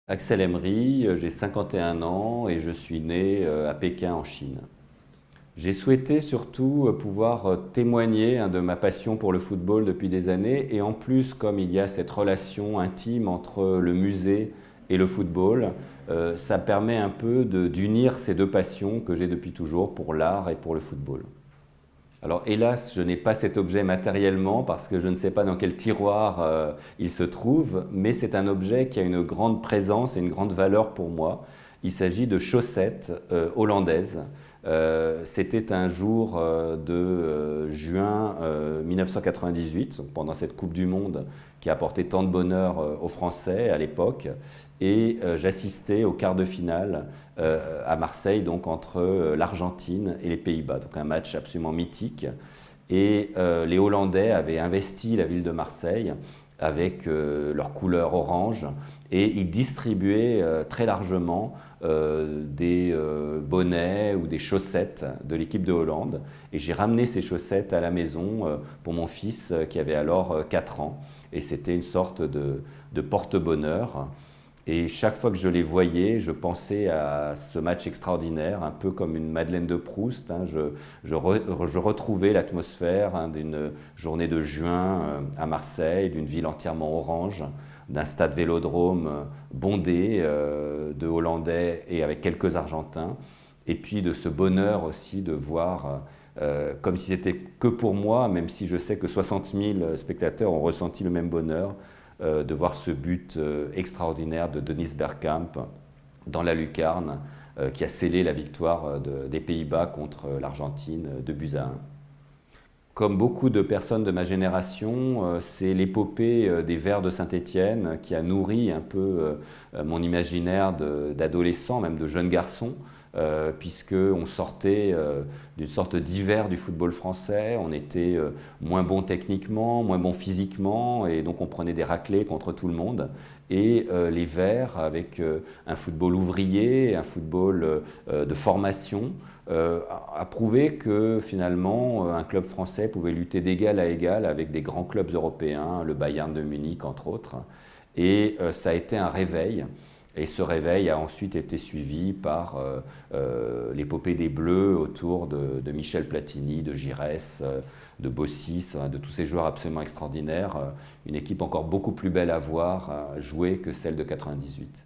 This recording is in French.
Axel Emery, j'ai 51 ans et je suis né à Pékin en Chine. J'ai souhaité surtout pouvoir témoigner de ma passion pour le football depuis des années et en plus comme il y a cette relation intime entre le musée et le football, ça permet un peu d'unir ces deux passions que j'ai depuis toujours pour l'art et pour le football. Alors hélas, je n'ai pas cet objet matériellement parce que je ne sais pas dans quel tiroir il se trouve, mais c'est un objet qui a une grande présence et une grande valeur pour moi. Il s'agit de chaussettes hollandaises. C'était un jour de juin 1998, donc pendant cette Coupe du Monde qui a apporté tant de bonheur aux Français à l'époque. Et j'assistais au quart de finale à Marseille, donc entre l'Argentine et les Pays-Bas. Donc un match absolument mythique. Et les Hollandais avaient investi la ville de Marseille avec leur couleur orange et ils distribuaient très largement des bonnets ou des chaussettes de l'équipe de Hollande. Et j'ai ramené ces chaussettes à la maison pour mon fils qui avait alors 4 ans. Et c'était une sorte de porte-bonheur. Et chaque fois que je les voyais, je pensais à ce match extraordinaire, un peu comme une Madeleine de Proust. Je retrouvais l'atmosphère d'une journée de juin à Marseille, d'une ville entièrement orange, d'un stade Vélodrome bondé de Hollandais et avec quelques Argentins. Et puis de ce bonheur aussi de voir, comme si c'était que pour moi, même si je sais que 60 000 spectateurs ont ressenti le même bonheur, de voir ce but extraordinaire de Dennis Bergkamp dans la lucarne qui a scellé la victoire des Pays-Bas contre l'Argentine 2-1. Comme beaucoup de personnes de ma génération, c'est l'épopée des Verts de Saint-Étienne qui a nourri un peu mon imaginaire d'adolescent, même de jeune garçon, puisqu'on sortait d'une sorte d'hiver du football français, on était moins bon techniquement, moins bon physiquement, et donc on prenait des raclées contre tout le monde. Et les Verts, avec un football ouvrier, un football de formation, a prouvé que finalement un club français pouvait lutter d'égal à égal avec des grands clubs européens, le Bayern de Munich entre autres. Et ça a été un réveil. Et ce réveil a ensuite été suivi par l'épopée des Bleus autour de Michel Platini, de Giresse, de Bossis, de tous ces joueurs absolument extraordinaires. Une équipe encore beaucoup plus belle à voir jouer que celle de 98.